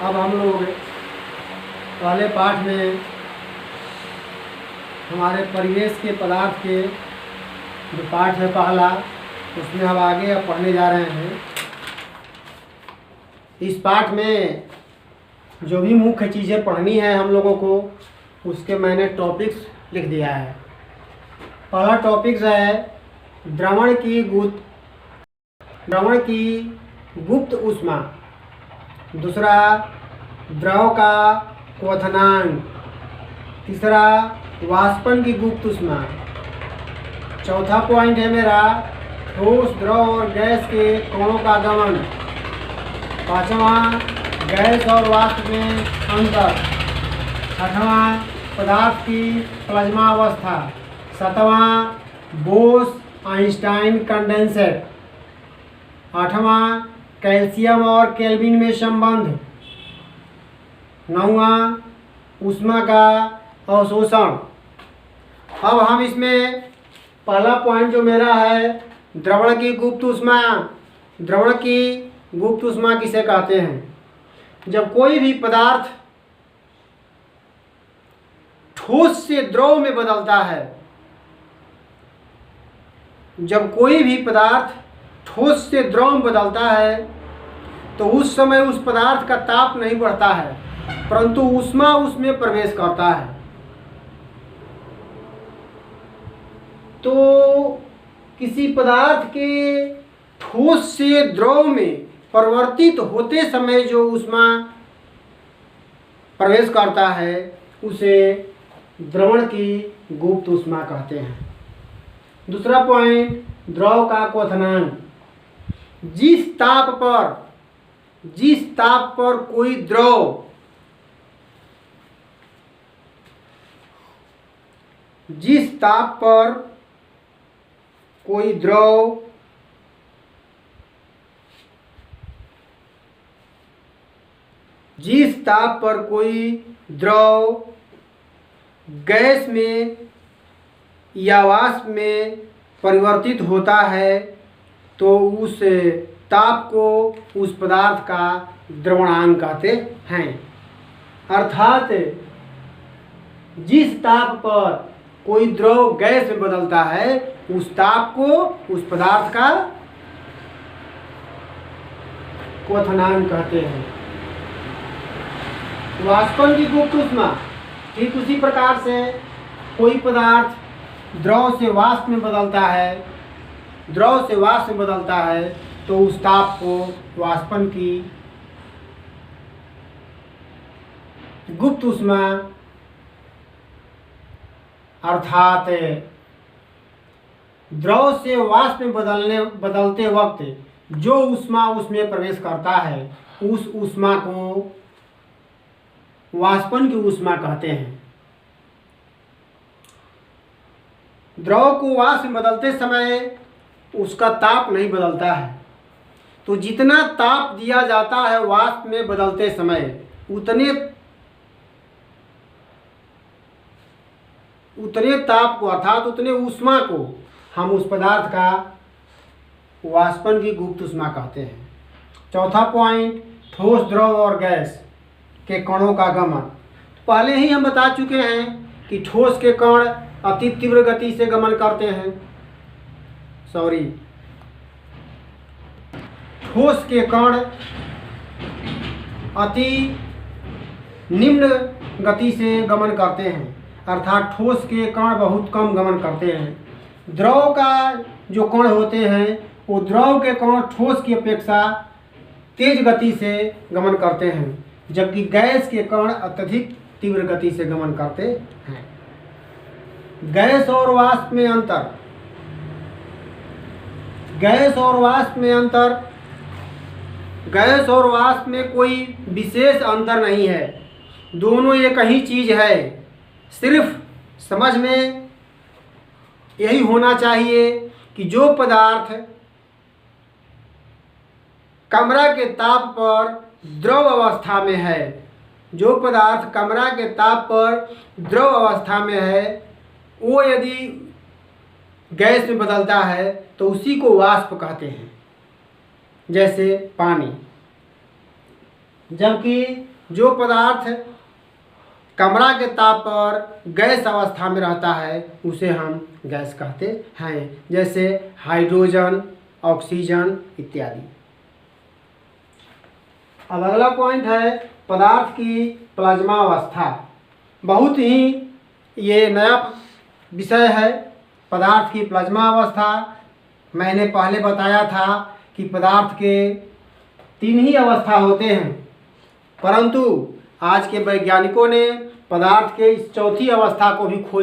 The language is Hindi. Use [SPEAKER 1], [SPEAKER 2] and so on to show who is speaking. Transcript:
[SPEAKER 1] अब हम लोग पहले पाठ में हमारे परिवेश के पदार्थ के जो पाठ है पहला, उसमें हम आगे अब पढ़ने जा रहे हैं। इस पाठ में जो भी मुख्य चीज़ें पढ़नी है हम लोगों को, उसके मैंने टॉपिक्स लिख दिया है। पहला टॉपिक्स है द्रवण की गुप्त ऊष्मा। दूसरा, द्रव का क्वथनांक। तीसरा, वाष्पन की गुप्त ऊष्मा। चौथा पॉइंट है मेरा ठोस, द्रव और गैस के कणों का गमन। पांचवा, गैस और वाष्प में अंतर। छठवां, पदार्थ की प्लाज्मा अवस्था। सातवां, बोस आइंस्टाइन कंडेंसेट। आठवां, कैल्शियम और केल्विन में संबंध। नौवां, ऊष्मा का अवशोषण। अब हम इसमें पहला पॉइंट जो मेरा है, द्रवण की गुप्त ऊष्मा। द्रवण की गुप्त ऊष्मा किसे कहते हैं? जब कोई भी पदार्थ ठोस से द्रव में बदलता है, जब कोई भी पदार्थ ठोस से द्रव में बदलता है तो उस समय उस पदार्थ का ताप नहीं बढ़ता है, परंतु ऊष्मा उसमें प्रवेश करता है। तो किसी पदार्थ के ठोस से द्रव में परिवर्तित होते समय जो ऊष्मा प्रवेश करता है, उसे द्रवण की गुप्त ऊष्मा कहते हैं। दूसरा पॉइंट, द्रव का क्वथनांक। जिस ताप पर कोई द्रव जिस ताप पर कोई द्रव गैस में या वाष्प में परिवर्तित होता है तो उस ताप को उस पदार्थ का द्रवणांक कहते हैं। अर्थात जिस ताप पर कोई द्रव गैस में बदलता है, उस ताप को उस पदार्थ का क्वथनांक कहते हैं। वाष्पन की गुप्त ऊष्मा, ठीक उसी प्रकार से कोई पदार्थ द्रव से वाष्प में बदलता है, तो उस ताप को वाष्पन की गुप्त ऊष्मा, अर्थात द्रव से वाष्प में बदलते वक्त जो ऊष्मा उसमें प्रवेश करता है, उस ऊष्मा को वाष्पन की ऊष्मा कहते हैं। द्रव को वाष्प में बदलते समय उसका ताप नहीं बदलता है, तो जितना ताप दिया जाता है वाष्प में बदलते समय, उतने ताप को, अर्थात उतने ऊष्मा को हम उस पदार्थ का वाष्पन की गुप्त ऊष्मा कहते हैं। चौथा पॉइंट, ठोस, द्रव और गैस के कणों का गमन। पहले ही हम बता चुके हैं कि ठोस के कण अति तीव्र गति से गमन करते हैं। ठोस के कण अति निम्न गति से गमन करते हैं, अर्थात ठोस के कण बहुत कम गमन करते हैं। द्रव का जो कण होते हैं, वो द्रव के कण ठोस की अपेक्षा तेज गति से गमन करते हैं, जबकि गैस के कण अत्यधिक तीव्र गति से गमन करते हैं। गैस और वाष्प में अंतर। गैस और वाष्प में कोई विशेष अंतर नहीं है, दोनों एक ही चीज है। सिर्फ समझ में यही होना चाहिए कि जो पदार्थ कमरा के ताप पर द्रव अवस्था में है, वो यदि गैस में बदलता है तो उसी को वाष्प कहते हैं, जैसे पानी। जबकि जो पदार्थ कमरा के ताप पर गैस अवस्था में रहता है उसे हम गैस कहते हैं, जैसे हाइड्रोजन, ऑक्सीजन इत्यादि। अब अगला पॉइंट है पदार्थ की प्लाज्मा अवस्था। बहुत ही ये नया विषय है पदार्थ की प्लाज्मा अवस्था। मैंने पहले बताया था कि पदार्थ के 3 ही अवस्था होते हैं, परंतु आज के वैज्ञानिकों ने पदार्थ के इस चौथी अवस्था को भी खोज